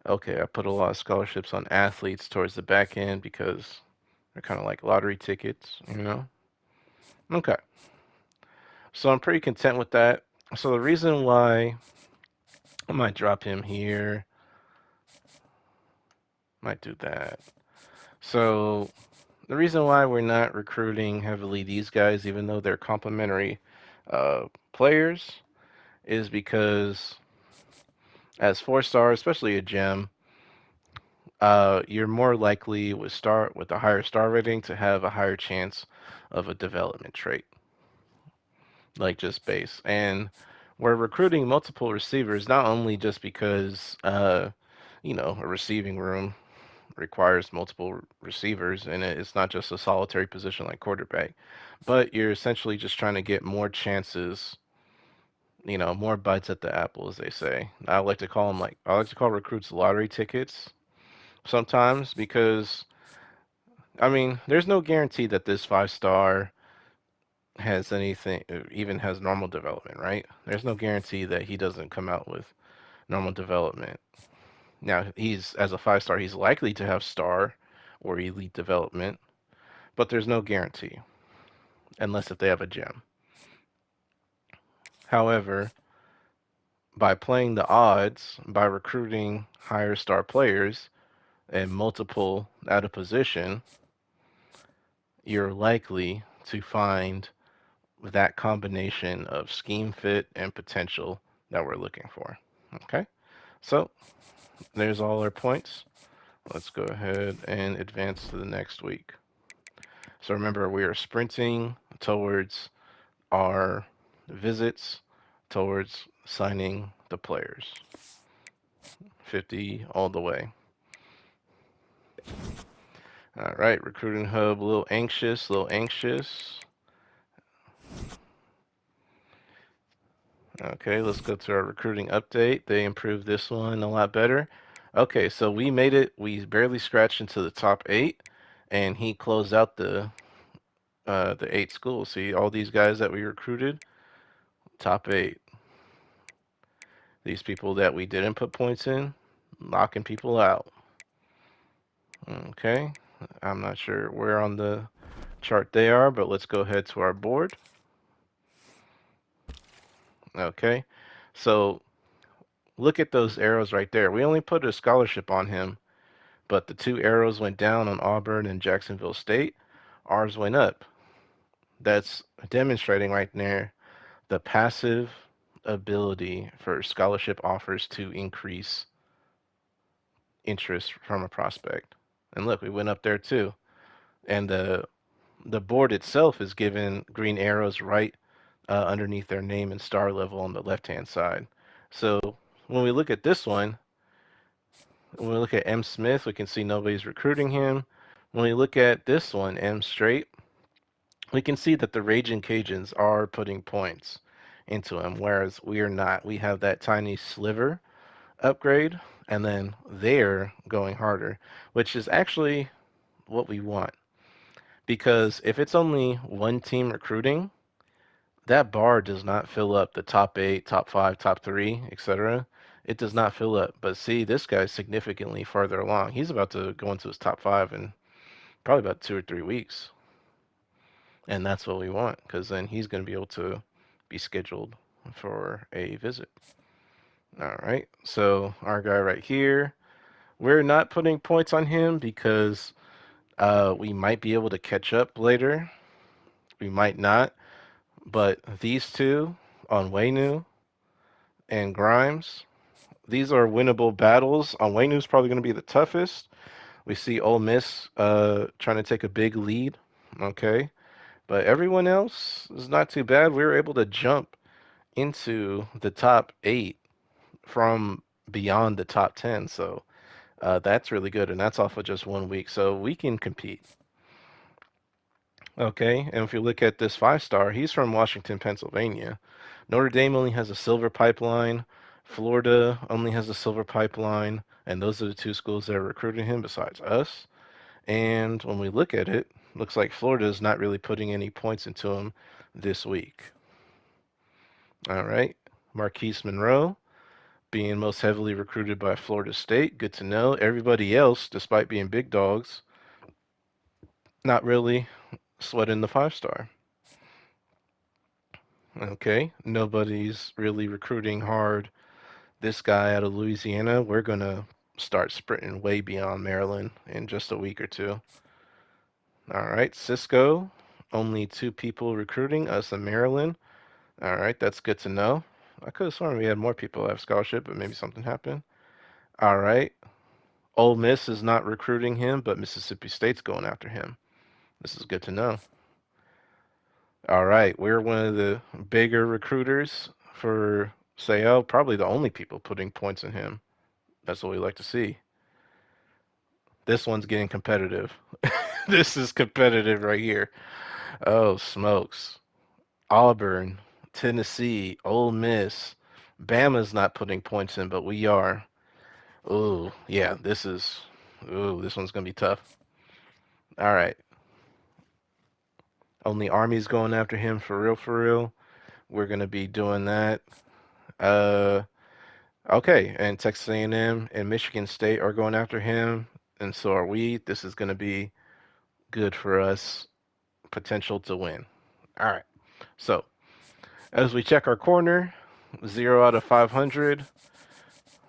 Okay, I put a lot of scholarships on athletes towards the back end because they're kind of like lottery tickets, you know? Okay, so I'm pretty content with that. So the reason why I might drop him here, might do that. So the reason why we're not recruiting heavily these guys, even though they're complementary players, is because as 4 stars, especially a gem, you're more likely with a higher star rating to have a higher chance of a development trait, like just base. And we're recruiting multiple receivers, not only just because a receiving room requires multiple receivers, and it's not just a solitary position like quarterback, but you're essentially just trying to get more chances, more bites at the apple, as they say. I like to call recruits lottery tickets sometimes because I mean, there's no guarantee that this 5 star has anything, even has normal development, right? There's no guarantee that he doesn't come out with normal development. Now, as a 5 star, he's likely to have star or elite development, but there's no guarantee unless if they have a gem. However, by playing the odds, by recruiting higher star players and multiple out of position, you're likely to find that combination of scheme fit and potential that we're looking for. Okay, so there's all our points. Let's go ahead and advance to the next week. So remember, we are sprinting towards our visits, towards signing the players. 50 all the way. All right, recruiting hub, a little anxious, a little anxious. Okay, let's go to our recruiting update. They improved this one a lot better. Okay, so we made it. We barely scratched into the top 8, and he closed out the 8 schools. See all these guys that we recruited, top 8. These people that we didn't put points in, knocking people out. Okay, I'm not sure where on the chart they are, but let's go ahead to our board. Okay, so look at those arrows right there. We only put a scholarship on him, but the 2 arrows went down on Auburn and Jacksonville State. Ours went up. That's demonstrating right there the passive ability for scholarship offers to increase interest from a prospect. And look, we went up there too. And the board itself is given green arrows right underneath their name and star level on the left-hand side. So when we look at this one, when we look at M. Smith, we can see nobody's recruiting him. When we look at this one, M. Straight, we can see that the Raging Cajuns are putting points into him, whereas we are not. We have that tiny sliver upgrade, and then they're going harder, which is actually what we want. Because if it's only one team recruiting, that bar does not fill up the top 8, top 5, top 3, etc. It does not fill up. But see, this guy's significantly farther along. He's about to go into his top 5 in probably about 2 or 3 weeks. And that's what we want, because then he's going to be able to be scheduled for a visit. All right. So our guy right here, we're not putting points on him because we might be able to catch up later. We might not. But these two on Waynu and Grimes, these are winnable battles. On Waynu's probably going to be the toughest. We see Ole Miss trying to take a big lead. Okay. But everyone else is not too bad. We were able to jump into the top 8 from beyond the top 10. So that's really good. And that's off of just 1 week. So we can compete. Okay. And if you look at this 5 star, he's from Washington, Pennsylvania. Notre Dame only has a silver pipeline. Florida only has a silver pipeline. And those are the 2 schools that are recruiting him besides us. And when we look at it, looks like Florida is not really putting any points into him this week. All right. Marquise Monroe. being most heavily recruited by Florida State. Good to know. Everybody else, despite being big dogs, not really sweating the 5 star. Okay, nobody's really recruiting hard. This guy out of Louisiana, we're gonna start sprinting way beyond Maryland in just a week or two. All right, Cisco, only 2 people recruiting us in Maryland. All right, that's good to know. I could have sworn we had more people have scholarship, but maybe something happened. All right, Ole Miss is not recruiting him, but Mississippi State's going after him. This is good to know. All right, we're one of the bigger recruiters for Sayo, probably the only people putting points in him. That's what we like to see. This one's getting competitive. This is competitive right here. Oh, smokes. Auburn, Tennessee, Ole Miss. Bama's not putting points in, but we are. Ooh, yeah, this one's gonna be tough. All right. Only Army's going after him for real, for real. We're gonna be doing that. Uh, okay, and Texas A&M and M and Michigan State are going after him, and so are we. This is gonna be good for us. Potential to win. All right. So as we check our corner, 0 out of 500.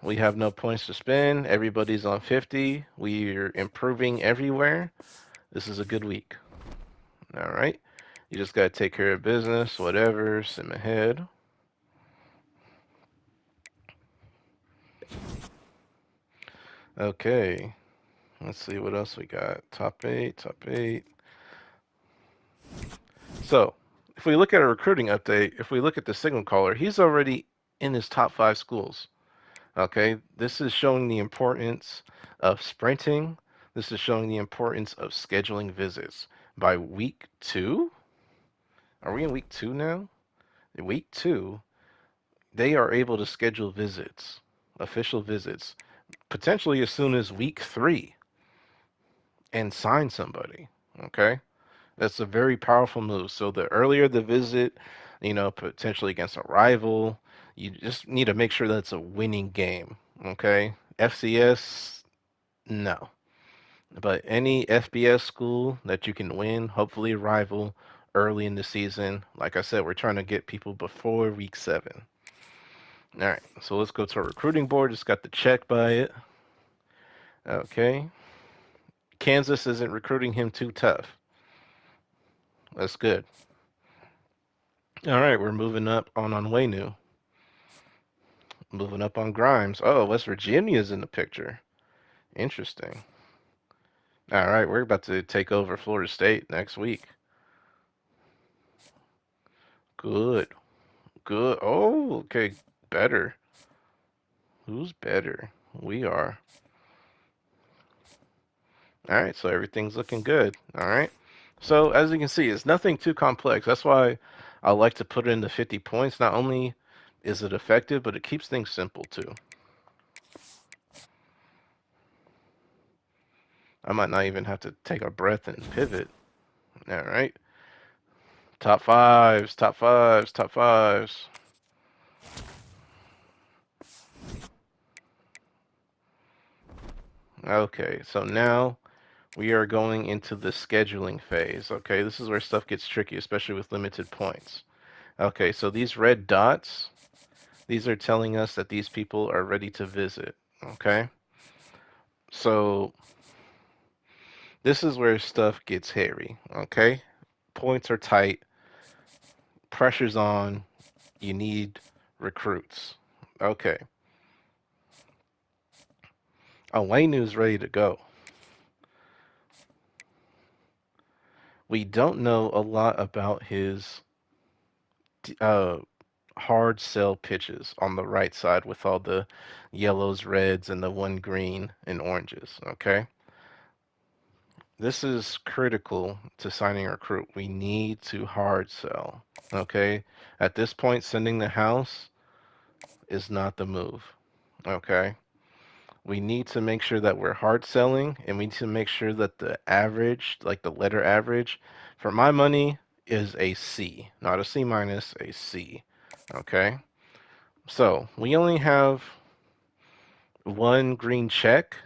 We have no points to spend. Everybody's on 50. We're improving everywhere. This is a good week. All right. You just got to take care of business, whatever, sim ahead. Okay. Let's see what else we got. Top 8, top 8. So, if we look at a recruiting update, if we look at the signal caller, he's already in his top 5 schools. Okay, this is showing the importance of sprinting. This is showing the importance of scheduling visits. By week 2, are we in week 2 now? In week 2, they are able to schedule visits, official visits, potentially as soon as week 3 and sign somebody. Okay, that's a very powerful move. So the earlier the visit, potentially against a rival, you just need to make sure that it's a winning game. Okay, FCS, no. But any FBS school that you can win, hopefully a rival early in the season. Like I said, we're trying to get people before week 7. All right, so let's go to our recruiting board. Just got the check by it. Okay. Kansas isn't recruiting him too tough. That's good. All right, we're moving up on Onwenu. Moving up on Grimes. Oh, West Virginia's in the picture. Interesting. All right, we're about to take over Florida State next week. Good. Good. Oh, okay. Better. Who's better? We are. All right, so everything's looking good. All right. So as you can see, it's nothing too complex. That's why I like to put in the 50 points. Not only is it effective, but it keeps things simple too. I might not even have to take a breath and pivot. All right. Top fives, top fives, top fives. Okay, so now we are going into the scheduling phase. Okay, this is where stuff gets tricky, especially with limited points. Okay, so these red dots, these are telling us that these people are ready to visit. Okay, so this is where stuff gets hairy. Okay, points are tight, pressure's on, you need recruits. Okay, Waynu's ready to go. We don't know a lot about his uh, hard sell pitches on the right side with all the yellows, reds, and the one green and oranges. Okay. This is critical to signing a recruit. We need to hard sell. Okay. At this point, sending the house is not the move. Okay. We need to make sure that we're hard selling and we need to make sure that the average, like the letter average, for my money, is a C, not a C minus, a C. Okay. So we only have one green check,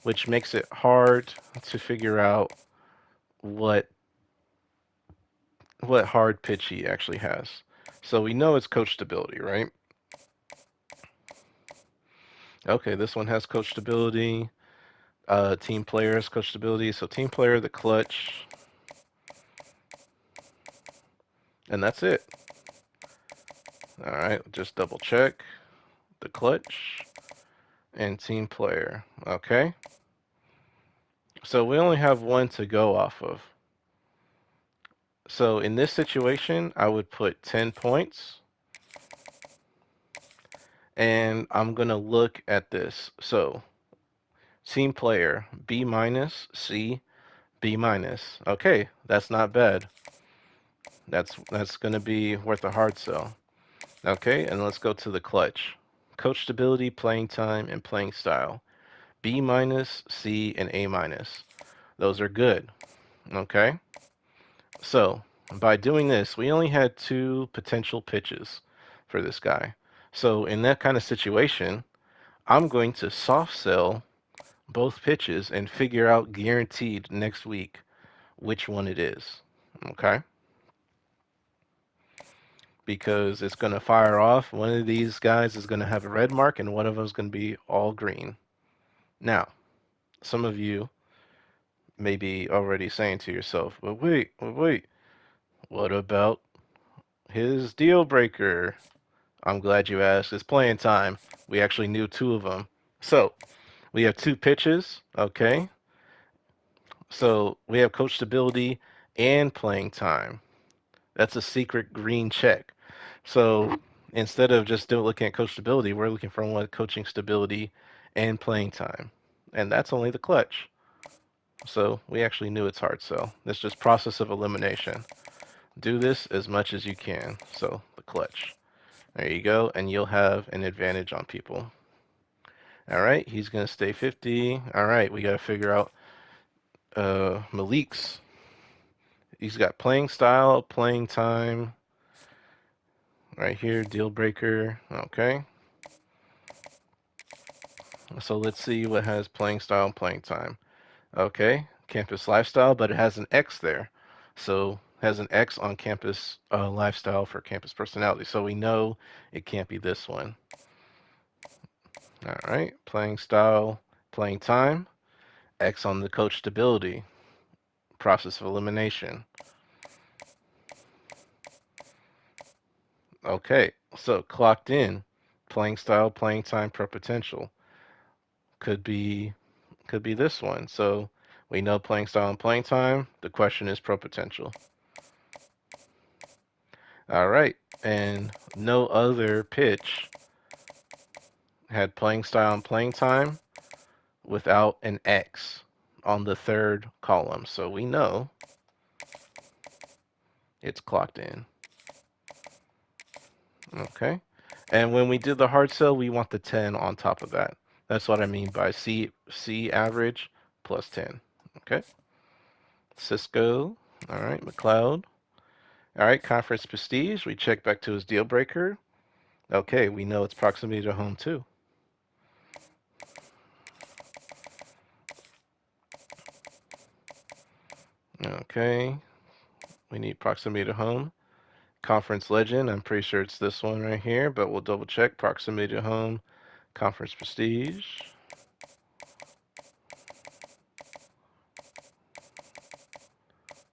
which makes it hard to figure out what what hard pitch he actually has. So we know it's coach stability, right? Okay, this one has coach stability. Team players, coach stability. So team player, the clutch, and that's it. All right, just double check the clutch and team player. Okay, so we only have one to go off of. So in this situation, I would put 10 points, and I'm gonna look at this. So team player, B minus, C, B minus. Okay, that's not bad. That's gonna be worth a hard sell. Okay, and let's go to the clutch. Coach stability, playing time, and playing style. B minus, C, and A minus. Those are good. Okay, so by doing this, we only had two potential pitches for this guy. So in that kind of situation, I'm going to soft sell both pitches and figure out guaranteed next week which one it is. Okay, because it's going to fire off. One of these guys is going to have a red mark, and one of them is going to be all green. Now, some of you may be already saying to yourself, but wait, what about his deal breaker? I'm glad you asked. It's playing time. We actually knew two of them. So we have two pitches. Okay. So we have coach stability and playing time. That's a secret green check. So instead of just looking at coach stability, we're looking for one coaching stability and playing time. And that's only the clutch. So we actually knew it's hard sell. It's just process of elimination. Do this as much as you can. So the clutch. There you go, and you'll have an advantage on people. All right, he's gonna stay 50. All right, we gotta figure out Malik's. He's got playing style, playing time. Right here, deal breaker. Okay, so let's see what has playing style and playing time. Okay, campus lifestyle, but it has an X there. So has an X on campus lifestyle for campus personality. So we know it can't be this one. All right, playing style, playing time, X on the coach stability, process of elimination. Okay, so clocked in, playing style, playing time, pro potential. Could be could be this one. So we know playing style and playing time. The question is pro potential. All right, and no other pitch had playing style and playing time without an X on the third column. So we know it's clocked in. Okay. And when we did the hard sell, we want the 10 on top of that. That's what I mean by C average plus 10. Okay. Cisco. All right. McLeod. All right. Conference prestige. We check back to his deal breaker. Okay. We know it's proximity to home too. Okay. We need proximity to home. Conference legend. I'm pretty sure it's this one right here, but we'll double check. Proximity to home. Conference prestige.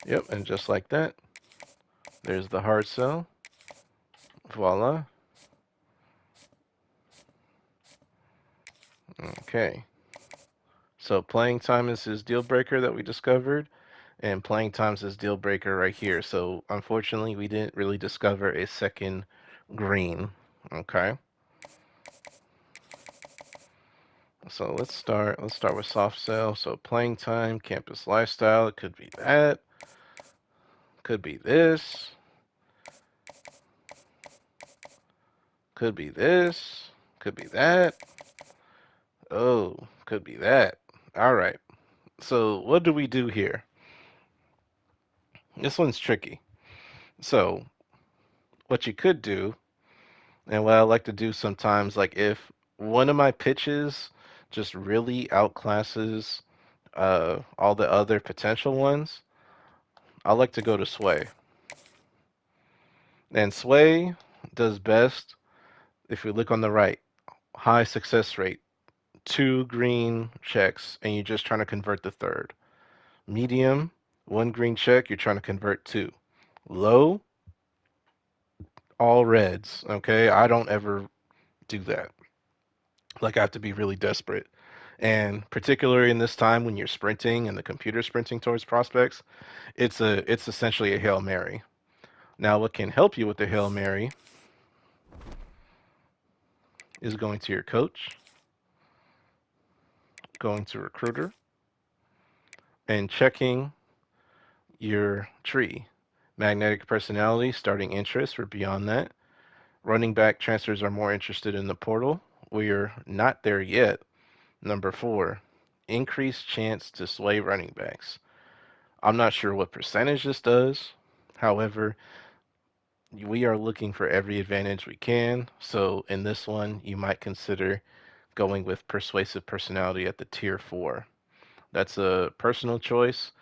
Yep. And just like that, there's the hard sell. Voila. Okay. So playing time is his deal breaker that we discovered, and playing time's his deal breaker right here. So unfortunately, we didn't really discover a second green. Okay. So let's start. Let's start with soft sell. So playing time, campus lifestyle. It could be that. Could be this. Could be this. Could be that. Oh, could be that. All right. So what do we do here? This one's tricky. So what you could do, and what I like to do sometimes, like if one of my pitches just really outclasses all the other potential ones, I like to go to Sway. And Sway does best if you look on the right, high success rate, two green checks, and you're just trying to convert the third. Medium, one green check, you're trying to convert two. Low, all reds. Okay, I don't ever do that. Like I have to be really desperate. And particularly in this time when you're sprinting and the computer sprinting towards prospects, it's essentially a Hail Mary. Now what can help you with the Hail Mary is going to your coach, going to recruiter, and checking your tree. Magnetic personality, starting interest, we're beyond that. Running back transfers are more interested in the portal. We're not there yet. Number four, increased chance to sway running backs. I'm not sure what percentage this does. However, we are looking for every advantage we can. So in this one, you might consider going with persuasive personality at the tier four. That's a personal choice.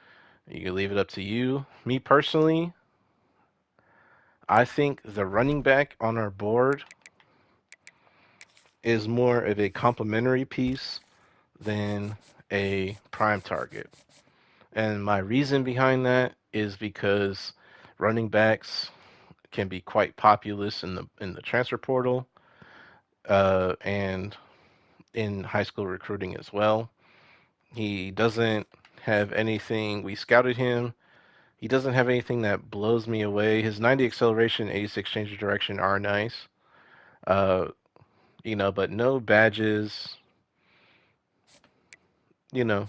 You can leave it up to you. Me personally, I think the running back on our board is more of a complementary piece than a prime target. And my reason behind that is because running backs can be quite populous in the transfer portal and in high school recruiting as well. He doesn't have anything. We scouted him. He doesn't have anything that blows me away. His 90 acceleration, 86 change of direction are nice. Uh, but no badges. You know,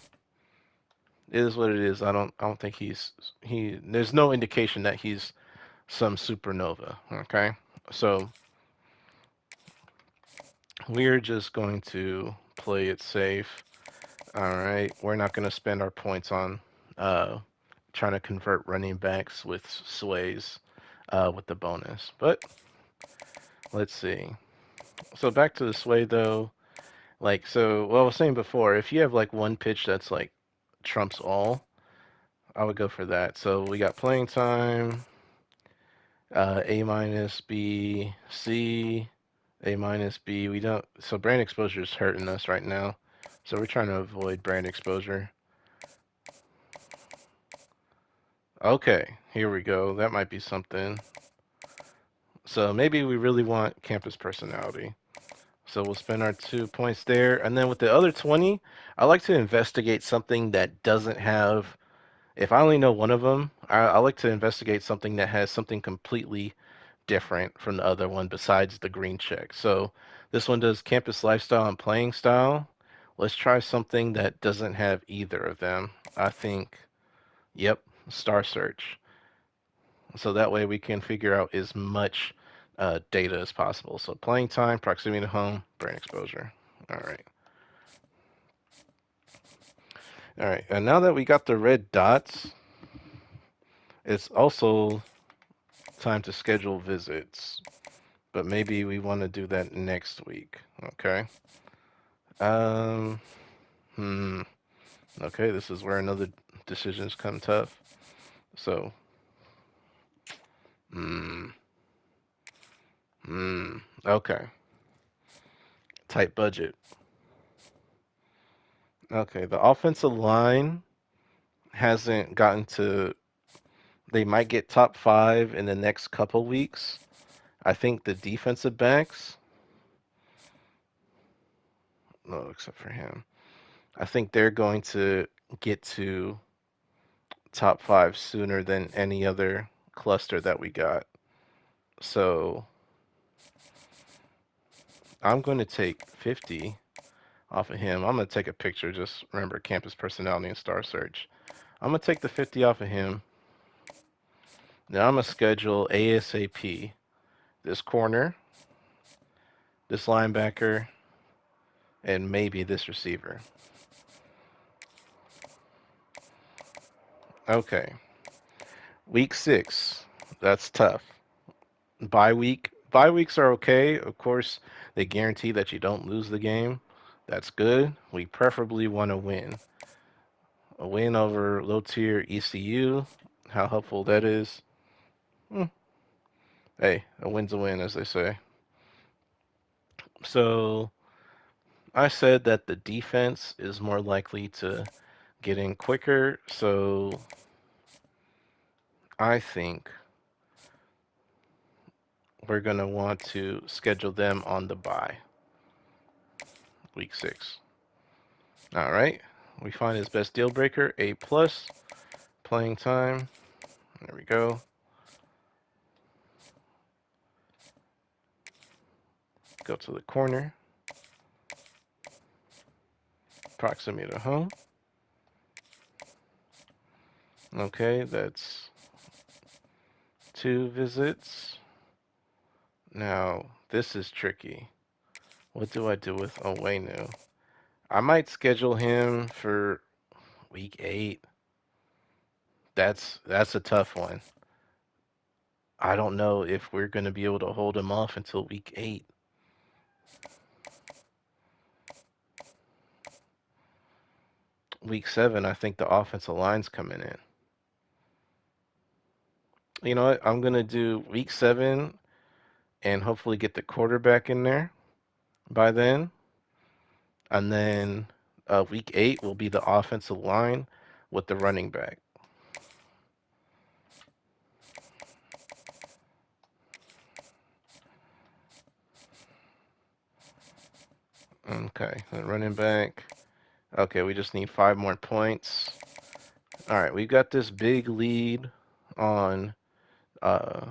it is what it is. I don't think he. There's no indication that he's some supernova. Okay, so we're just going to play it safe. All right, we're not going to spend our points on uh, trying to convert running backs with sways with the bonus. But let's see. So back to the sway though. Like so, what I was saying before, if you have like one pitch that's like trumps all, I would go for that. So we got playing time, A minus, B, C, A minus, B. We don't. So brand exposure is hurting us right now. So we're trying to avoid brand exposure. Okay, here we go. That might be something. So maybe we really want campus personality. So we'll spend our 2 points there. And then with the other 20, I like to investigate something that doesn't have, if I only know one of them, I like to investigate something that has something completely different from the other one besides the green check. So this one does campus lifestyle and playing style. Let's try something that doesn't have either of them. I think, yep, Star Search. So that way we can figure out as much data as possible. So playing time, proximity to home, brain exposure. All right. All right. And now that we got the red dots, it's also time to schedule visits. But maybe we want to do that next week. Okay. Um. Hmm. Okay. This is where another decisions come tough. So. Hmm. Hmm. Okay. Tight budget. Okay. The offensive line hasn't gotten to. They might get top five in the next couple weeks. I think the defensive backs. No, except for him. I think they're going to get to top five sooner than any other cluster that we got. So I'm going to take 50 off of him. I'm going to take a picture. Just remember campus personality and star search. I'm going to take the 50 off of him. Now I'm going to schedule ASAP this corner, this linebacker, and maybe this receiver. Okay. Week 6. That's tough. Bye week. Bye weeks are okay. Of course, They guarantee that you don't lose the game. That's good. We preferably want to win. A win over low tier ECU, how helpful that is. Hmm. Hey, a win's a win, as they say. So I said that the defense is more likely to get in quicker. So I think we're going to want to schedule them on the bye, week 6. All right. We find his best deal breaker, A plus, playing time. There we go. Go to the corner. Proximity to home. Okay, that's 2 visits. Now, this is tricky. What do I do with Owenu? I might schedule him for week 8. That's a tough one. I don't know if we're going to be able to hold him off until week 8. Week 7, I think the offensive line's coming in. You know what? I'm going to do week 7 and hopefully get the quarterback in there by then. And then week 8 will be the offensive line with the running back. Okay, the running back. Okay, we just need 5 more points. All right, we've got this big lead on uh,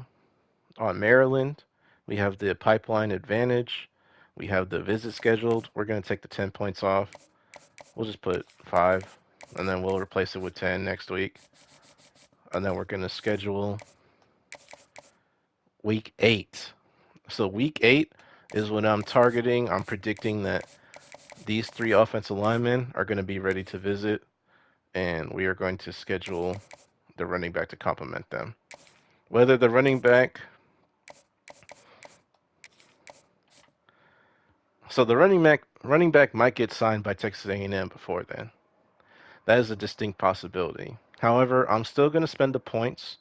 on Maryland. We have the pipeline advantage. We have the visit scheduled. We're going to take the 10 points off. We'll just put 5, and then we'll replace it with 10 next week. And then we're going to schedule week 8. So week 8 is when I'm targeting. I'm predicting that these 3 offensive linemen are going to be ready to visit, and we are going to schedule the running back to complement them. Whether the running back... So the running back might get signed by Texas A&M before then. That is a distinct possibility. However, I'm still going to spend the points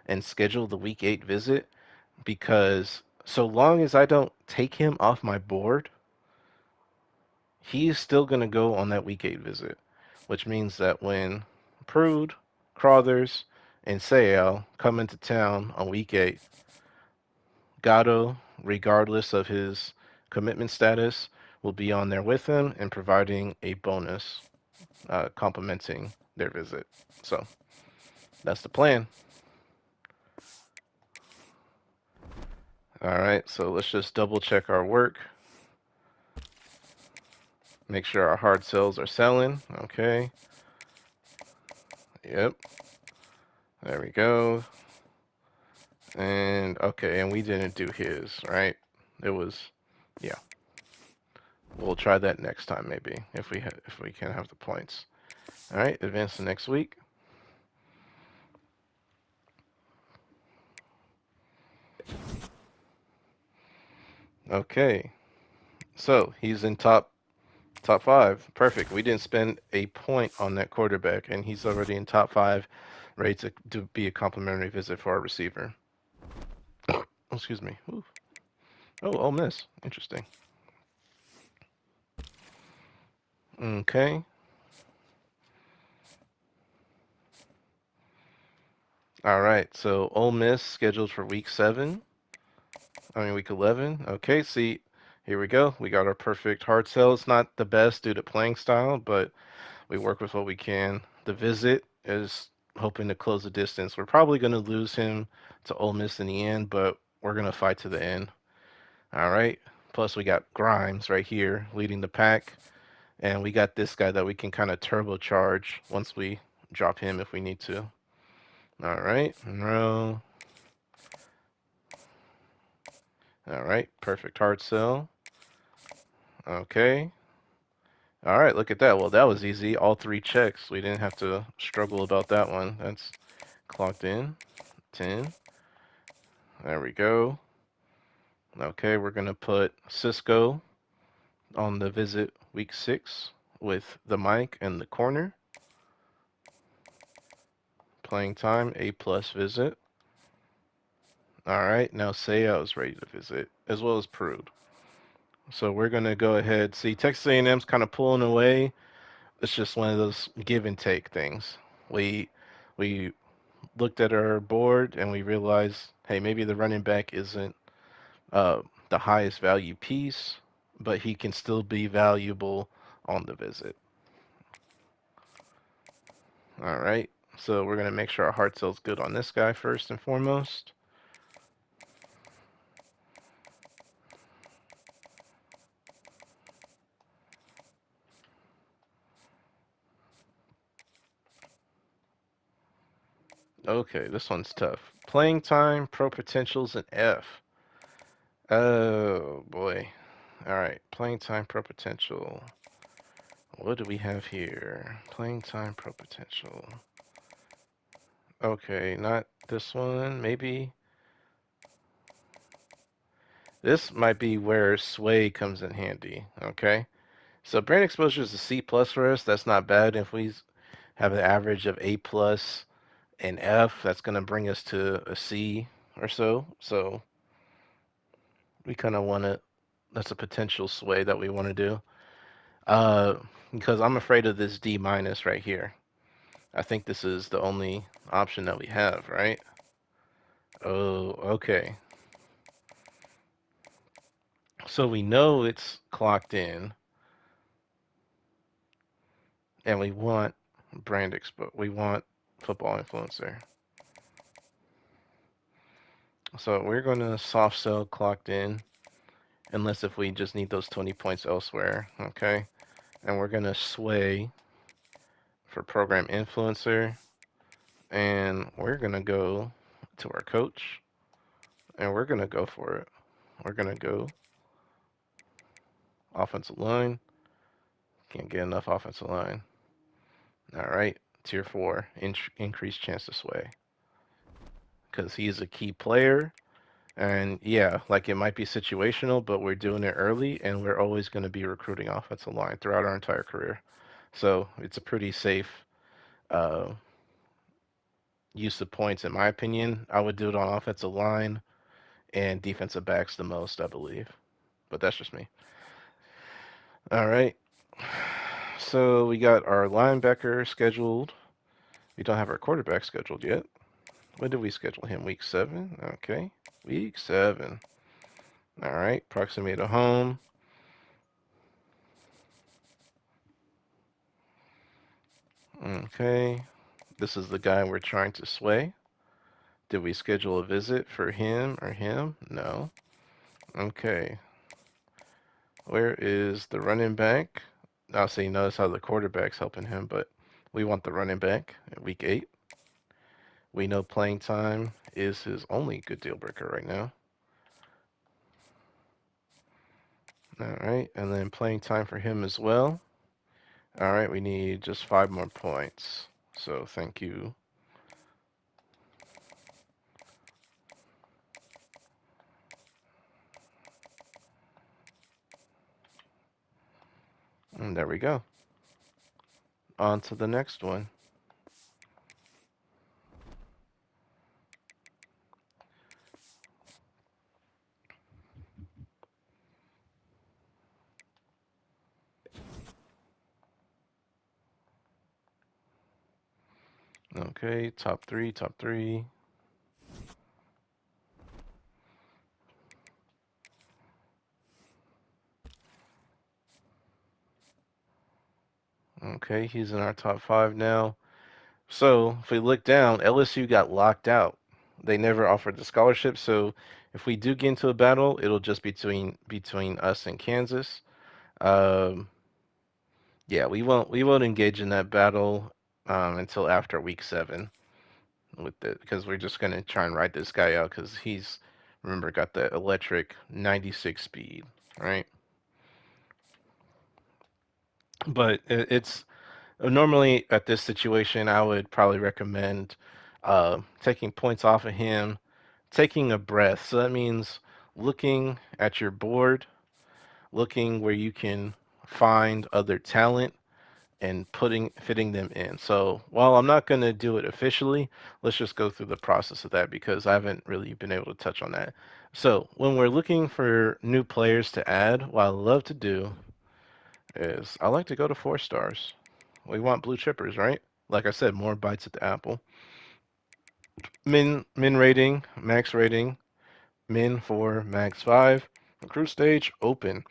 and schedule the week 8 visit, because so long as I don't take him off my board, he's still going to go on that week 8 visit, which means that when Prude, Crothers, and Sayal come into town on week 8, Gatto, regardless of his commitment status, will be on there with him and providing a bonus complementing their visit. So that's the plan. All right, so let's just double check our work. Make sure our hard sells are selling. Okay. Yep. There we go. And okay, and we didn't do his, right? It was, yeah. We'll try that next time maybe if we can have the points. All right, advance to next week. Okay. So, he's in top 5. Perfect. We didn't spend a point on that quarterback, and he's already in top 5, ready to be a complimentary visit for our receiver. Excuse me. Ooh. Oh, Ole Miss. Interesting. Okay. All right. So Ole Miss scheduled for week 7. Week 11. Okay. See, here we go. We got our perfect hard sell. It's not the best due to playing style, but we work with what we can. The visit is hoping to close the distance. We're probably going to lose him to Ole Miss in the end, but we're going to fight to the end. All right. Plus, we got Grimes right here leading the pack. And we got this guy that we can kind of turbocharge once we drop him if we need to. All right. Monroe. All right. Perfect hard sell. Okay. All right. Look at that. Well, that was easy. All 3 checks. We didn't have to struggle about that one. That's clocked in. 10. There we go. Okay, we're gonna put Cisco on the visit week 6 with the mic and the corner. Playing time, A plus visit. All right, now Seau's ready to visit, as well as Prude. So we're gonna go ahead. See, Texas A&M's kind of pulling away. It's just one of those give and take things. We we looked at our board and we realized, hey, maybe the running back isn't uh, the highest value piece, but he can still be valuable on the visit. All right. So we're gonna make sure our heart cell's good on this guy first and foremost. Okay, this one's tough. Playing time, pro potentials, and F. Oh boy. All right, playing time, pro potential. What do we have here? Playing time, pro potential. Okay, not this one. Maybe this might be where sway comes in handy. Okay, so brand exposure is a C plus for us. That's not bad. If we have an average of A plus and F, that's going to bring us to a C or so. So we kind of want to. That's a potential sway that we want to do. Uh, because I'm afraid of this D minus right here. I think this is the only option that we have, right? Oh, okay. So we know it's clocked in, and we want brand expo. We want football influencer. So we're going to soft sell clocked in, unless if we just need those 20 points elsewhere. Okay, and we're going to sway for program influencer, and we're going to go to our coach, and we're going to go for it. We're going to go offensive line. Can't get enough offensive line. All right, tier 4, increased chance to sway because he's a key player. And yeah, like it might be situational, but we're doing it early, and we're always going to be recruiting offensive line throughout our entire career. So it's a pretty safe uh, use of points, in my opinion. I would do it on offensive line and defensive backs the most, I believe. But that's just me. All right. So we got our linebacker scheduled. We don't have our quarterback scheduled yet. When did we schedule him? Week 7? Okay. Week 7. All right. Proximity to home. Okay. This is the guy we're trying to sway. Did we schedule a visit for him or him? No. Okay. Where is the running back? Now, see, notice how the quarterback's helping him, but we want the running back at week 8. We know playing time is his only good deal breaker right now. All right, and then playing time for him as well. All right, we need just 5 more points. So thank you. And there we go. On to the next one. Okay, top 3, top 3. Okay, he's in our top 5 now. So if we look down, LSU got locked out. They never offered the scholarship. So if we do get into a battle, it'll just be between us and Kansas. Um, yeah, we won't engage in that battle until after week 7 with it because we're just gonna try and ride this guy out because he's remember got that electric 96 speed, right? But it's normally at this situation, I would probably recommend taking points off of him, taking a breath. So that means looking at your board, looking where you can find other talent and fitting them in. So while I'm not going to do it officially, let's just go through the process of that because I haven't really been able to touch on that. So when we're looking for new players to add, what I love to do is I like to go to 4 stars. We want blue chippers, right? Like I said, more bites at the apple. Min rating, max rating, min 4, max 5. Recruit stage open.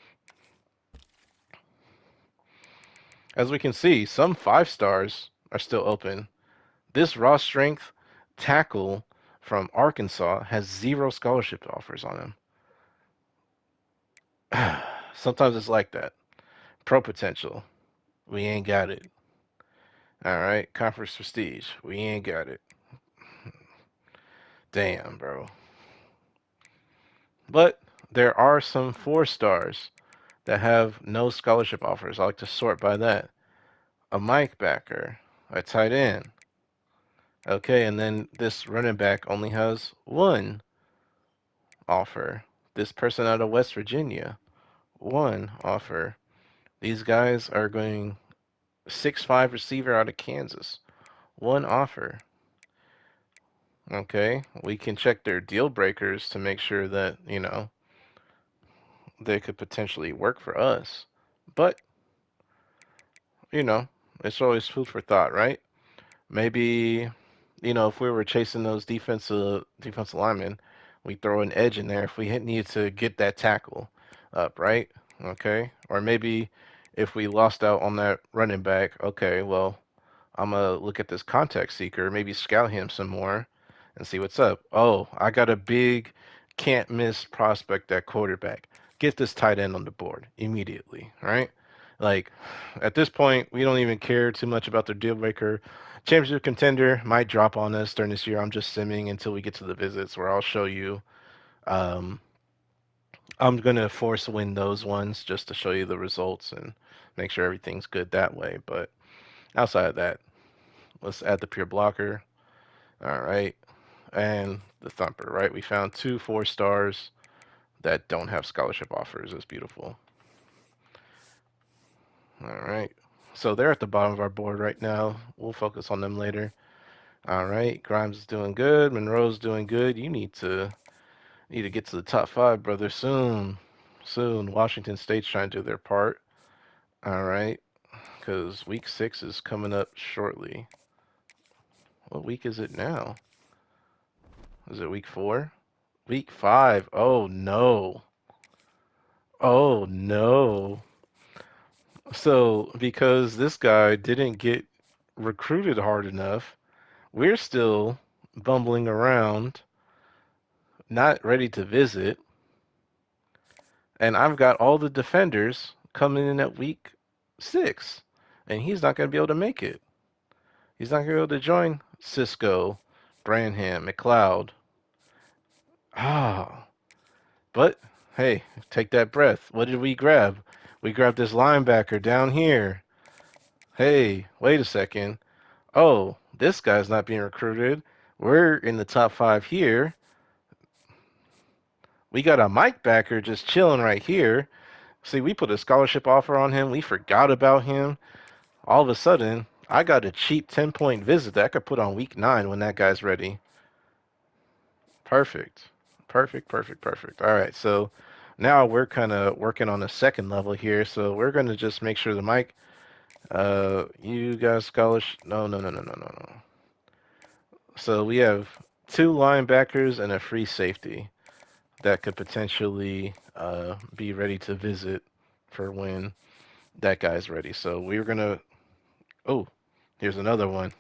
As we can see, some 5 stars are still open. This raw strength tackle from Arkansas has 0 scholarship offers on him. Sometimes it's like that. Pro potential, we ain't got it. All right, conference prestige, we ain't got it. Damn, bro. But there are some 4 stars that have no scholarship offers. I like to sort by that. A Mike backer, a tight end. Okay, and then this running back only has one offer. This person out of West Virginia, one offer. These guys are going 6'5" receiver out of Kansas, one offer. Okay, we can check their deal breakers to make sure that, they could potentially work for us. But, you know, it's always food for thought, right? Maybe, if we were chasing those defensive linemen, we throw an edge in there if we needed to get that tackle up, right? Okay. Or maybe if we lost out on that running back, okay, well, I'm gonna look at this contact seeker, maybe scout him some more and see what's up. Oh, I got a big can't miss prospect at quarterback. Get this tight end on the board immediately, right? Like at this point, we don't even care too much about their deal breaker. Championship contender might drop on us during this year. I'm just simming until we get to the visits where I'll show you. Um, I'm gonna force win those ones just to show you the results and make sure everything's good that way. But outside of that, let's add the pure blocker. All right. And the thumper, right? We found 2 4 stars that don't have scholarship offers. That's beautiful. All right. So they're at the bottom of our board right now. We'll focus on them later. All right. Grimes is doing good. Monroe's doing good. You need to get to the top 5, brother, soon. Soon. Washington State's trying to do their part. All right. Because week 6 is coming up shortly. What week is it now? Is it week 4? Week 5. Oh no. Oh no. So, because this guy didn't get recruited hard enough, we're still bumbling around, not ready to visit, and I've got all the defenders coming in at week 6, and he's not going to be able to make it. He's not going to be able to join Cisco, Branham, McLeod. Ah, but hey, take that breath. What did we grab? We grabbed this linebacker down here. Hey, wait a second. Oh, this guy's not being recruited. We're in the top 5 here. We got a Mike backer just chilling right here. See, we put a scholarship offer on him. We forgot about him. All of a sudden, I got a cheap 10-point visit that I could put on week 9 when that guy's ready. Perfect. Perfect, perfect, perfect. All right, so now we're kind of working on a second level here. So we're going to just make sure the Mike, you guys scholarship. No, no, no, no, no, no, no. So we have 2 linebackers and a free safety that could potentially be ready to visit for when that guy's ready. So we're gonna. Oh, here's another one.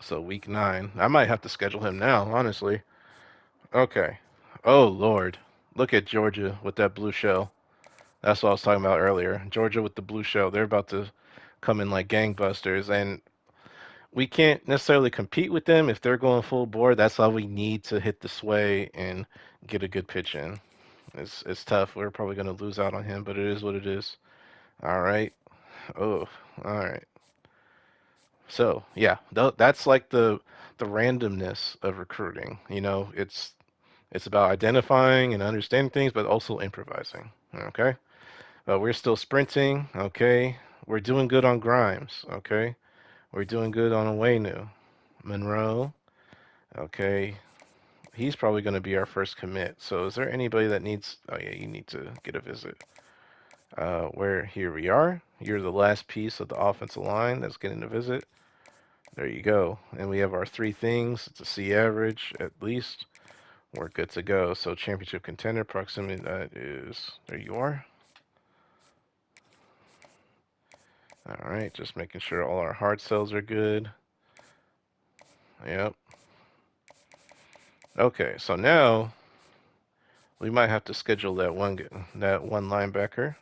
So week 9. I might have to schedule him now, honestly. Okay. Oh Lord, look at Georgia with that blue shell. That's what I was talking about earlier. Georgia with the blue shell. They're about to come in like gangbusters, and we can't necessarily compete with them if they're going full board. That's all we need to hit the sway and get a good pitch in. It's tough. We're probably gonna lose out on him, but it is what it is. All right. Oh, all right. So yeah, that's like the randomness of recruiting. It's It's about identifying and understanding things, but also improvising. Okay. We're still sprinting. Okay. We're doing good on Grimes. Okay. We're doing good on Awenu. Monroe. Okay. He's probably going to be our first commit. So is there anybody that needs? Oh yeah, you need to get a visit. Where here we are. You're the last piece of the offensive line that's getting a visit. There you go. And we have our three things. It's a C average at least. We're good to go. So championship contender proximity, that is, there you are. All right, just making sure all our hard cells are good. Yep. Okay, so now we might have to schedule that one linebacker.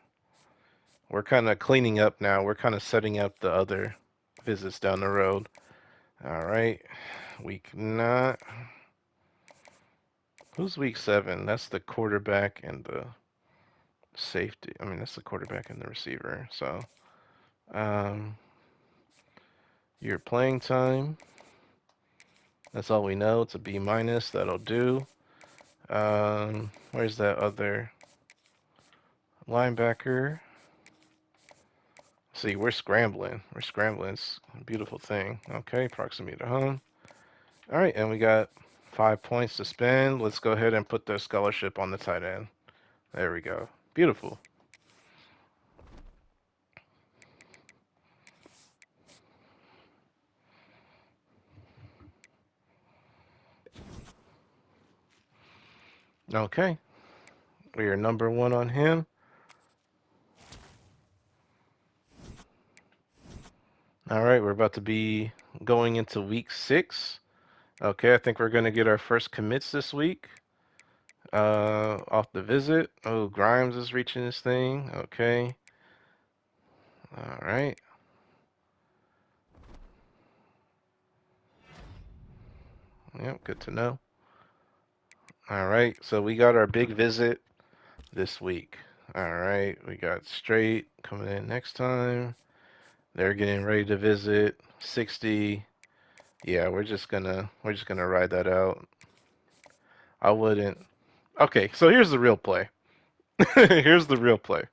We're kind of cleaning up now. We're kind of setting up the other visits down the road. All right, week 9. Who's week 7? That's the quarterback and the safety. I mean, that's the quarterback and the receiver. So, um, your playing time. That's all we know. It's a B minus. That'll do. Where's that other linebacker? See, we're scrambling. We're scrambling. It's a beautiful thing. Okay, proximity to home. All right, and we got 5 points to spend. Let's go ahead and put the scholarship on the tight end. There we go. Beautiful. Okay, we are number 1 on him. All right, we're about to be going into week 6. Okay, I think we're going to get our first commits this week. Off the visit. Oh, Grimes is reaching this thing. Okay. All right. Yep, good to know. All right, so we got our big visit this week. All right, we got Straight coming in next time. They're getting ready to visit 60. Yeah, we're just gonna ride that out. I wouldn't. Okay, so here's the real play. Here's the real play.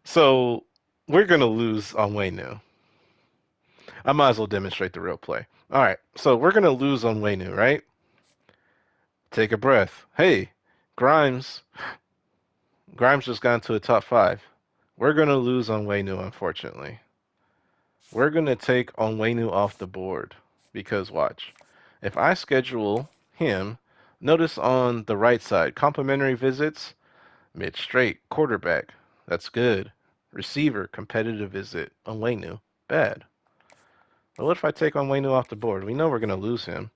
So we're gonna lose on Waynu. I might as well demonstrate the real play. All right, so we're gonna lose on Waynu, right? Take a breath. Hey, Grimes. Grimes just got into the top 5. We're gonna lose on Waynu, unfortunately. We're gonna take Onwenu off the board because watch. If I schedule him, notice on the right side, complimentary visits, mid straight, quarterback. That's good. Receiver, competitive visit, Onwenu, bad. But what if I take Onwenu off the board? We know we're gonna lose him.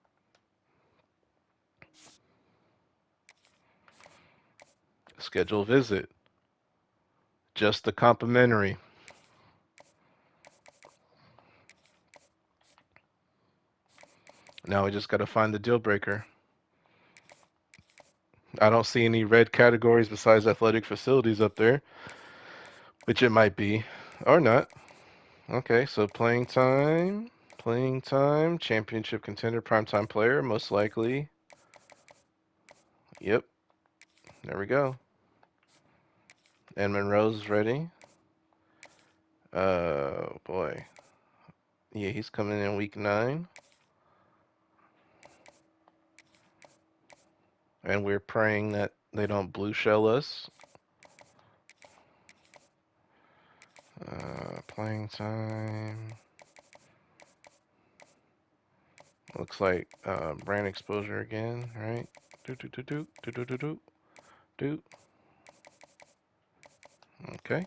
Schedule visit. Just the complimentary. Now we just gotta find the deal breaker. I don't see any red categories besides athletic facilities up there, which it might be. Or not. Okay, so playing time, championship contender, primetime player, most likely. Yep, there we go. And Monroe's ready. Boy. Yeah, he's coming in week 9. And we're praying that they don't blue shell us. Playing time. Looks like brand exposure again, right? Do do do do do do do do do. Okay.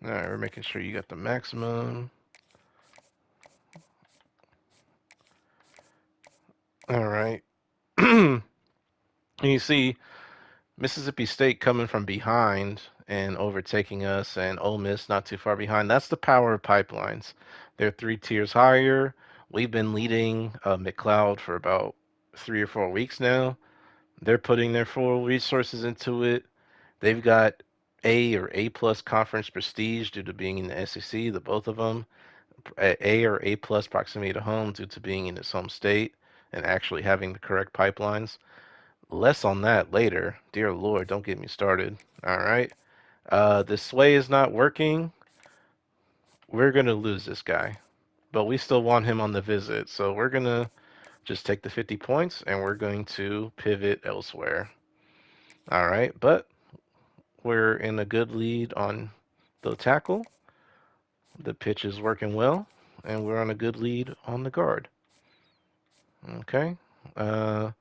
All right, we're making sure you got the maximum. All right. You see Mississippi State coming from behind and overtaking us, and Ole Miss not too far behind. That's the power of pipelines. They're 3 tiers higher. We've been leading McLeod for about 3 or 4 weeks now. They're putting their full resources into it. They've got A or A plus conference prestige due to being in the SEC, the both of them. A or A plus proximity to home due to being in his home state and actually having the correct pipelines. Less on that later. Dear Lord, don't get me started. All right. The sway is not working. We're going to lose this guy, but we still want him on the visit. So we're going to just take the 50 points and we're going to pivot elsewhere. All right. But we're in a good lead on the tackle. The pitch is working well, and we're on a good lead on the guard. Okay. Uh,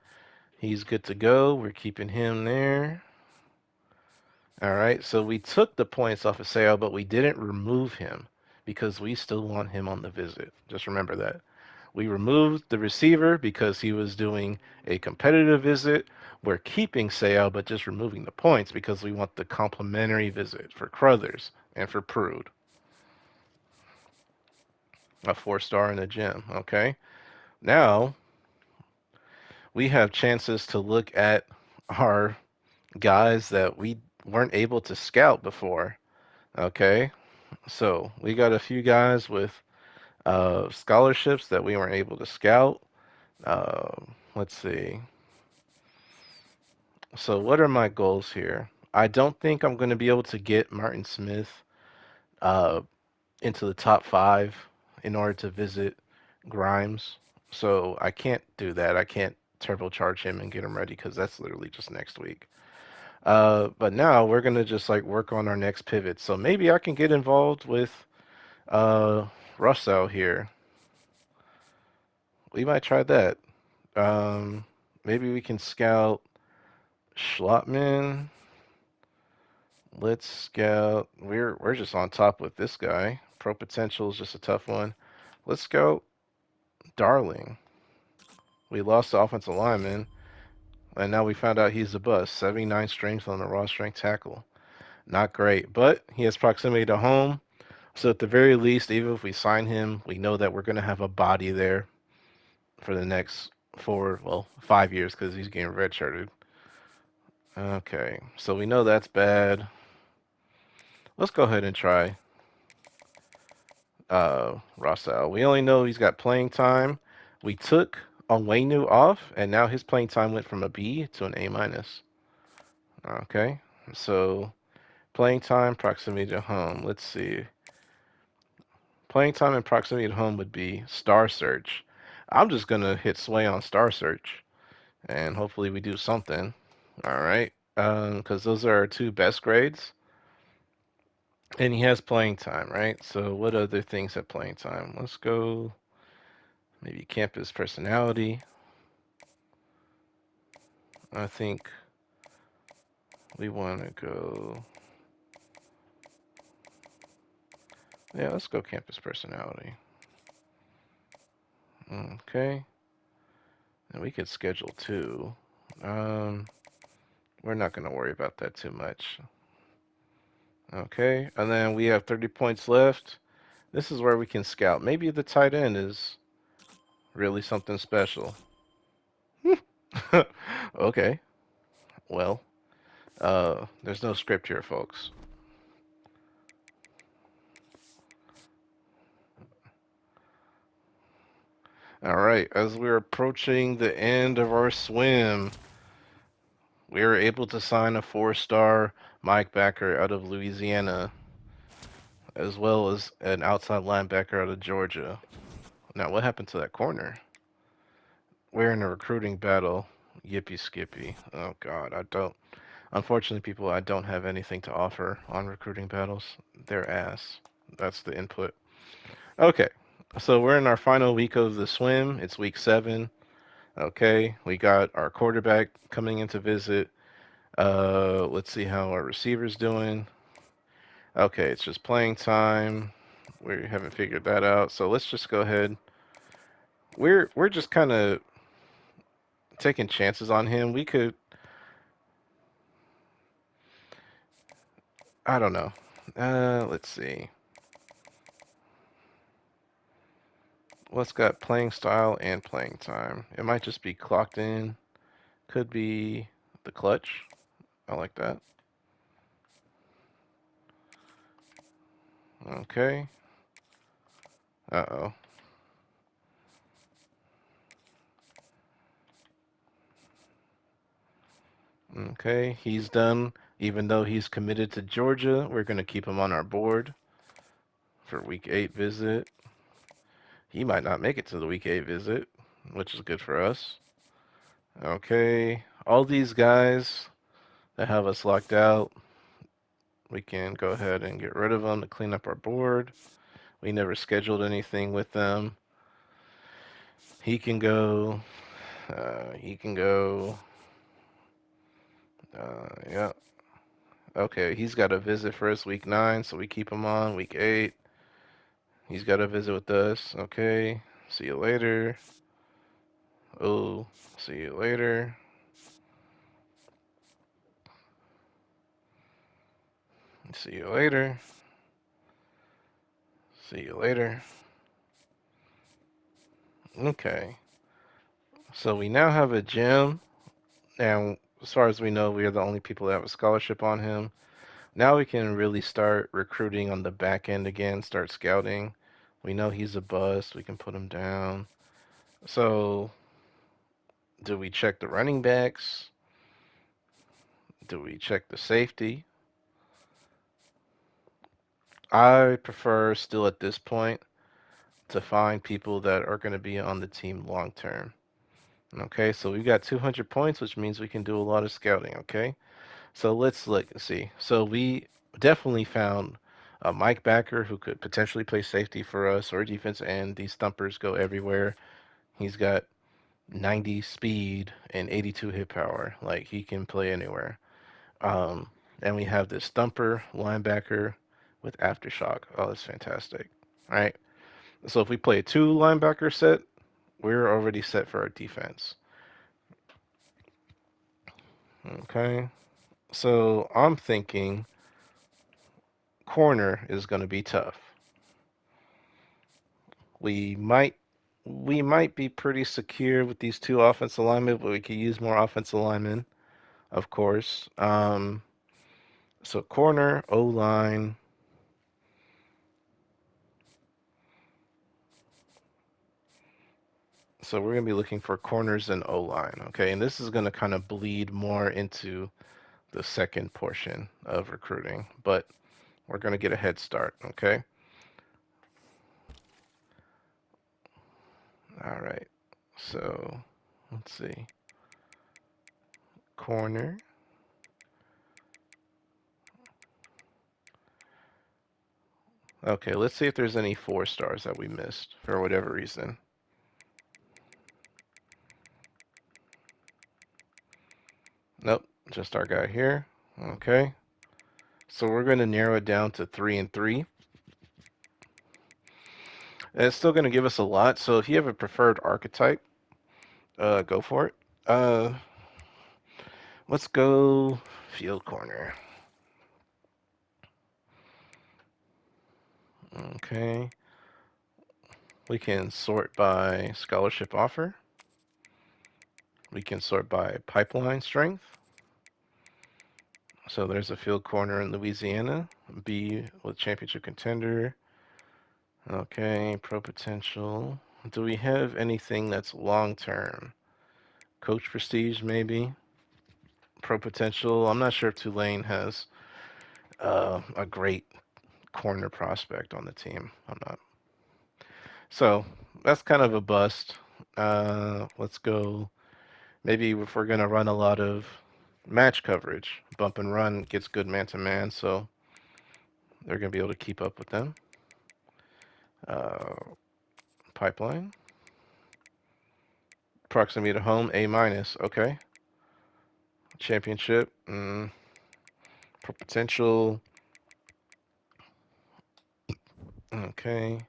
he's good to go. We're keeping him there. All right. So we took the points off of Sale, but we didn't remove him because we still want him on the visit. Just remember that. We removed the receiver because he was doing a competitive visit. We're keeping Sale, but just removing the points because we want the complimentary visit for Crothers and for Prude. A 4-star in the gym. Okay. Now we have chances to look at our guys that we weren't able to scout before. Okay, so we got a few guys with scholarships that we weren't able to scout. Uh, let's see. So, what are my goals here? I don't think I'm going to be able to get Martin Smith uh, into the top 5 in order to visit Grimes. So, I can't do that. I can't turbocharge him and get him ready because that's literally just next week. But now we're gonna just like work on our next pivot. So maybe I can get involved with uh Russell here. We might try that. Um, maybe we can scout Schlotman. Let's scout. We're just on top with this guy. Pro potential is just a tough one. Let's scout Darling. We lost the offensive lineman, and now we found out he's a bust. 79 strength on the raw strength tackle. Not great, but he has proximity to home. So at the very least, even if we sign him, we know that we're going to have a body there for the next 5 years because he's getting redshirted. Okay, so we know that's bad. Let's go ahead and try Rossell. We only know he's got playing time. We took Onwenu off, and now his playing time went from a B to an A minus. Okay, so playing time, proximity to home. Let's see. Playing time and proximity to home would be Star Search. I'm just gonna hit Sway on Star Search, and hopefully we do something. All right, because those are our two best grades, and he has playing time, right? So what other things have playing time? Let's go maybe campus personality. I think we want to go. Yeah, let's go campus personality. Okay, and we could schedule two. Um, we're not gonna worry about that too much. Okay, and then we have 30 points left. This is where we can scout. Maybe the tight end is really something special. Okay, well, there's no script here, folks. All right, as we're approaching the end of our swim, we are able to sign a 4-star Mike Backer out of Louisiana, as well as an outside linebacker out of Georgia. Now, what happened to that corner? We're in a recruiting battle. Yippee skippy. Oh, God, I don't. Unfortunately, people, I don't have anything to offer on recruiting battles. They're ass. That's the input. Okay, so we're in our final week of the swim. It's week 7. Okay, we got our quarterback coming in to visit. Let's see how our receiver's doing. Okay, it's just playing time. We haven't figured that out, so let's just go ahead. We're just kind of taking chances on him. We could, I don't know. Let's see. What's got playing style and playing time? It might just be clocked in. Could be the clutch. I like that. Okay. Uh-oh. Okay, he's done. Even though he's committed to Georgia, we're going to keep him on our board for week 8 visit. He might not make it to the week 8 visit, which is good for us. Okay, all these guys that have us locked out, we can go ahead and get rid of them to clean up our board. We never scheduled anything with them. He can go. He can go. Yeah. Okay, he's got a visit for us week 9, so we keep him on week 8. He's got a visit with us. Okay. See you later. Oh, see you later. See you later. See you later. Okay. So we now have a gym. And as far as we know, we are the only people that have a scholarship on him. Now we can really start recruiting on the back end again, start scouting. We know he's a bust. We can put him down. So, do we check the running backs? Do we check the safety? I prefer still at this point to find people that are going to be on the team long term. Okay, so we've got 200 points, which means we can do a lot of scouting. Okay, so let's look and see. So we definitely found Mike Backer, who could potentially play safety for us or defense end. These thumpers go everywhere. He's got 90 speed and 82 hit power. Like he can play anywhere. Um, and we have this thumper linebacker with aftershock. Oh, that's fantastic. All right. So if we play a 2 linebacker set, we're already set for our defense. Okay. So I'm thinking corner is going to be tough. We might we might be pretty secure with these 2 offensive linemen, but we could use more offensive linemen, of course. So corner, O line. So we're gonna be looking for corners and O line, okay? And this is gonna kind of bleed more into the second portion of recruiting, but we're gonna get a head start, okay? All right. So let's see. Corner. Okay, let's see if there's any 4 stars that we missed for whatever reason. Nope, just our guy here. Okay. So we're going to narrow it down to 3 and 3. And it's still going to give us a lot. So if you have a preferred archetype, go for it. Uh, let's go field corner. Okay. We can sort by scholarship offer. We can sort by pipeline strength. So there's a field corner in Louisiana. B with championship contender. Okay, pro potential. Do we have anything that's long term? Coach prestige, maybe. Pro potential. I'm not sure if Tulane has a great corner prospect on the team. I'm not. So that's kind of a bust. Let's go. Maybe if we're gonna run a lot of match coverage, bump and run gets good man to man, so they're gonna be able to keep up with them. Uh, pipeline. Proximity to home, A minus. Okay. Championship. Potential. Okay.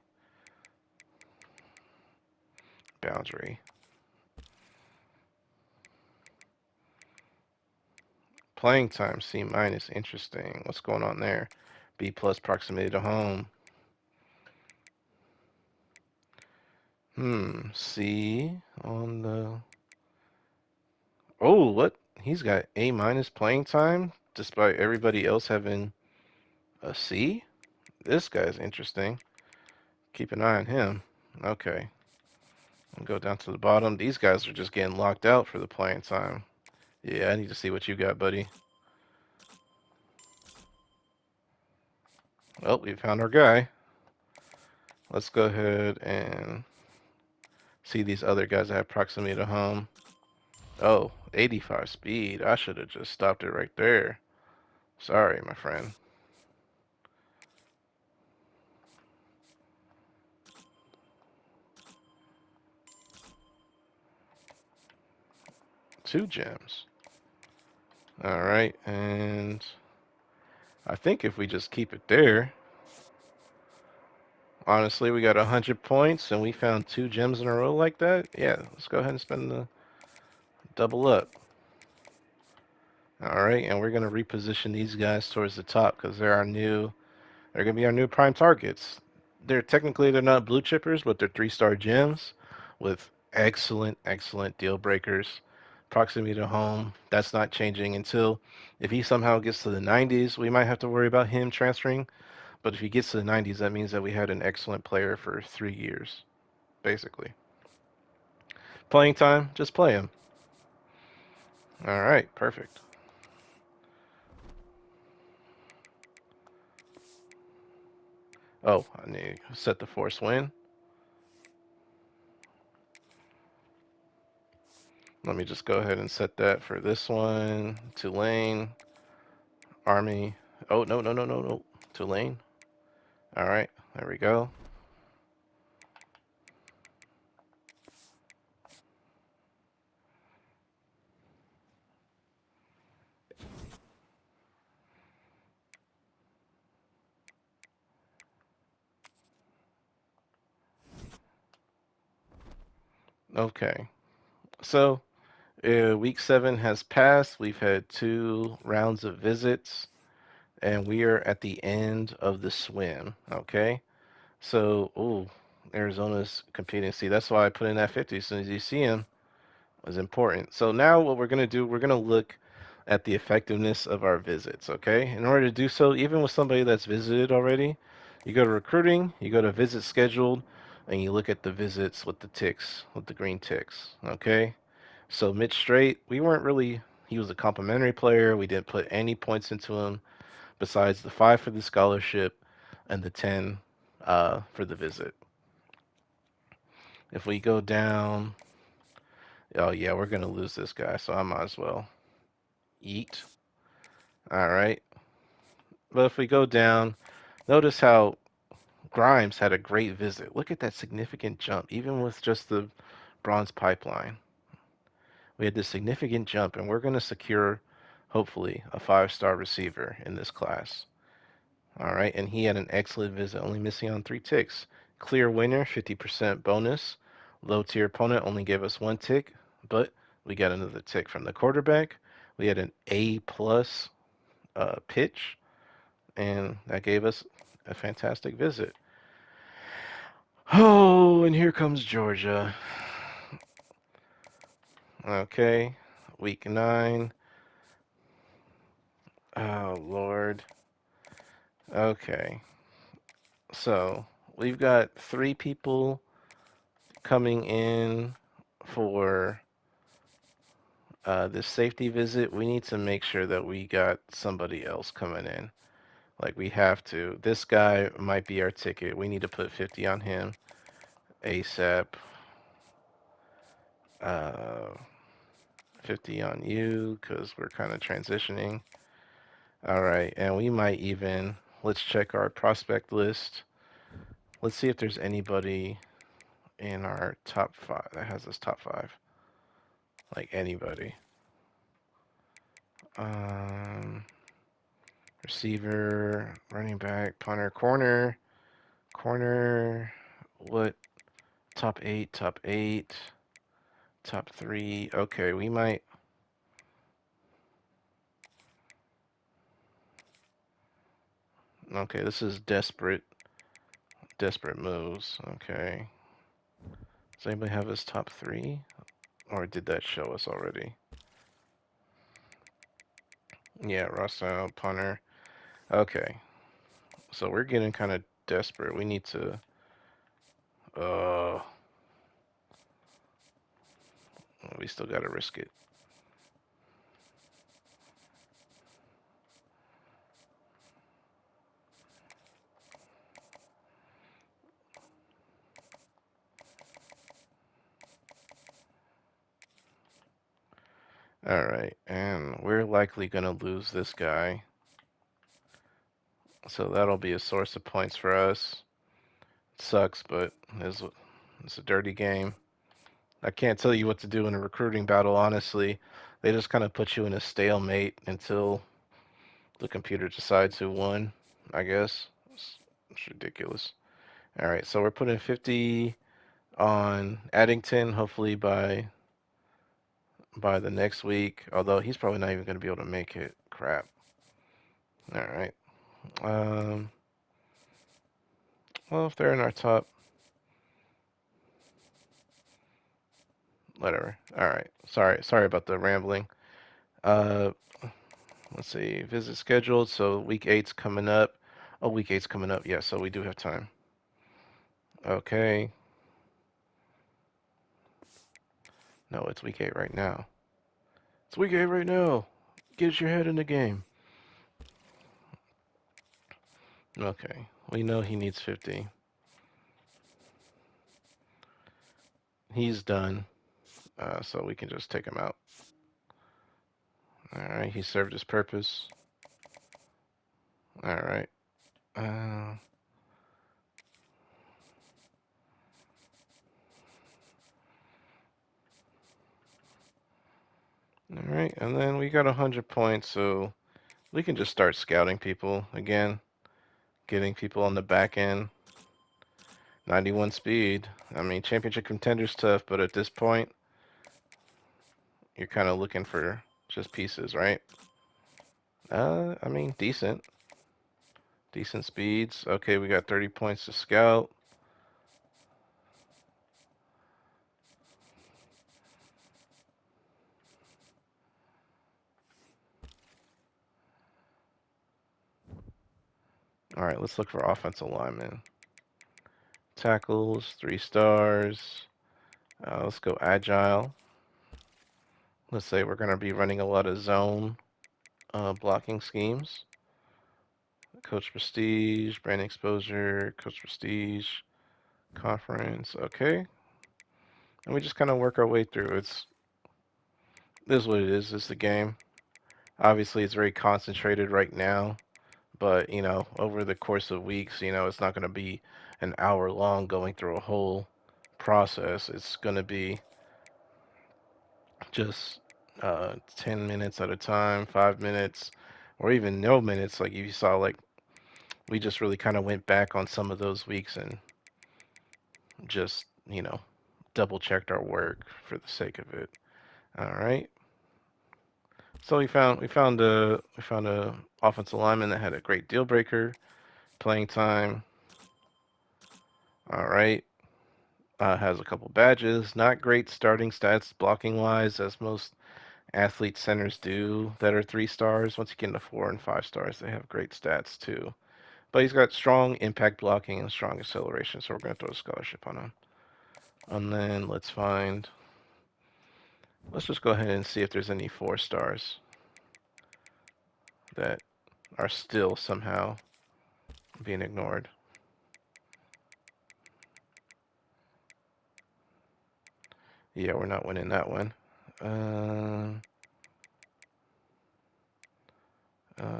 Boundary. Playing time, C minus. Interesting. What's going on there? B plus proximity to home. C on the. Oh, what? He's got A minus playing time despite everybody else having a C? This guy's interesting. Keep an eye on him. Okay. I'll go down to the bottom. These guys are just getting locked out for the playing time. Yeah, I need to see what you got, buddy. Well, we found our guy. Let's go ahead and see these other guys that have proximity to home. Oh, 85 speed. I should have just stopped it right there. Sorry, my friend. Two gems. All right, and I think if we just keep it there, honestly, we got 100 points and we found two gems in a row like that. Yeah, let's go ahead and spend the double up. All right, and we're gonna reposition these guys towards the top because they're gonna be our new prime targets. They're not blue chippers, but they're 3-star gems with excellent deal breakers. Proximity to home, that's not changing until if he somehow gets to the 90s, we might have to worry about him transferring. But if he gets to the 90s, that means that we had an excellent player for 3 years, basically. Playing time, just play him. All right, perfect. Oh, I need to set the force wind. Let me just go ahead and set that for this one. Tulane, Army. Oh, no. Tulane. All right, there we go. Okay, so week 7 has passed. We've had 2 rounds of visits, and we are at the end of the swim. Okay, so, ooh, Arizona's competing. See, that's why I put in that 50 as soon as you see him. Was important. So now what we're going to do, we're going to look at the effectiveness of our visits, okay? In order to do so, even with somebody that's visited already, you go to recruiting, you go to visit scheduled, and you look at the visits with the ticks, with the green ticks, okay? So Mitch Strait, we weren't really, he was a complimentary player. We didn't put any points into him besides the 5 for the scholarship and the 10 for the visit. If we go down, oh yeah, we're going to lose this guy, so I might as well eat. All right. But if we go down, notice how Grimes had a great visit. Look at that significant jump, even with just the bronze pipeline. We had this significant jump, and we're going to secure, hopefully, a 5-star receiver in this class. All right. And he had an excellent visit, only missing on 3 ticks. Clear winner, 50% bonus. Low tier opponent only gave us 1 tick, but we got another tick from the quarterback. We had an A plus pitch, and that gave us a fantastic visit. Oh, and here comes Georgia. Okay, week 9. Oh, Lord. Okay, so we've got 3 people coming in for this safety visit. We need to make sure that we got somebody else coming in. Like, we have to. This guy might be our ticket. We need to put 50 on him ASAP. Uh, 50 on you because we're kind of transitioning. All right, and we might even, let's check our prospect list. Let's see if there's anybody in our top 5 that has this top 5. Like anybody. Um, Receiver, running back, punter, corner. What? Top 8, top 8, top 3. Okay, we might. Okay, this is desperate moves. Okay. Does anybody have his top 3? Or did that show us already? Yeah, Russell, punter. Okay. So we're getting kind of desperate. We need to Uh, we still gotta risk it. All right, and we're likely gonna lose this guy, so that'll be a source of points for us. It sucks, but it's a dirty game. I can't tell you what to do in a recruiting battle, honestly. They just kind of put you in a stalemate until the computer decides who won, I guess. It's ridiculous. All right, so we're putting 50 on Addington, hopefully by the next week. Although he's probably not even going to be able to make it. Crap. All right. Um, well, if they're in our top, whatever. All right. Sorry about the rambling. Uh, let's see. Visit scheduled. So week eight's coming up. Oh, week eight's coming up. Yeah, so we do have time. Okay. No, it's week eight right now. It's week eight right now. Get your head in the game. Okay. We know he needs 50. He's done. So we can just take him out. All right. He served his purpose. All right. Uh, all right. And then we got 100 points, so we can just start scouting people again, getting people on the back end. 91 speed. I mean, championship contender's tough, but at this point, you're kind of looking for just pieces, right? I mean, decent. Decent speeds. Okay, we got 30 points to scout. All right, let's look for offensive linemen. Tackles, 3 stars. Let's go agile. Let's say we're going to be running a lot of zone blocking schemes. Coach Prestige, brand exposure, Coach Prestige, conference. Okay. And we just kind of work our way through. This is what it is. It's the game. Obviously, it's very concentrated right now, but over the course of weeks, it's not going to be an hour long going through a whole process. It's going to be just 10 minutes at a time, 5 minutes, or even no minutes. Like you saw, like we just really kind of went back on some of those weeks and just, double checked our work for the sake of it. All right. So we found a offensive lineman that had a great deal breaker, playing time. All right. Has a couple badges. Not great starting stats blocking wise, as most athlete centers do that are 3 stars. Once you get into 4 and 5 stars, they have great stats too. But he's got strong impact blocking and strong acceleration, so we're going to throw a scholarship on him. And then let's just go ahead and see if there's any 4 stars that are still somehow being ignored. Yeah, we're not winning that one. Uh,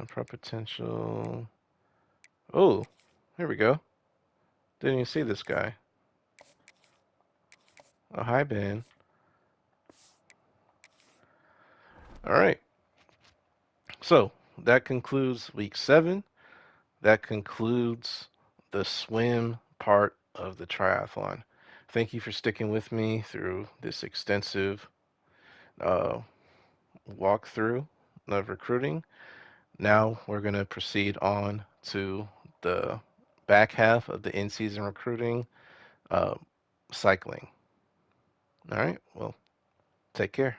Pro potential. Oh, here we go. Didn't even see this guy. Oh, hi, Ben. All right. So that concludes week 7. That concludes the swim part of the triathlon. Thank you for sticking with me through this extensive uh, walkthrough of recruiting. Now we're going to proceed on to the back half of the in-season recruiting, uh, cycling. All right. Well, take care.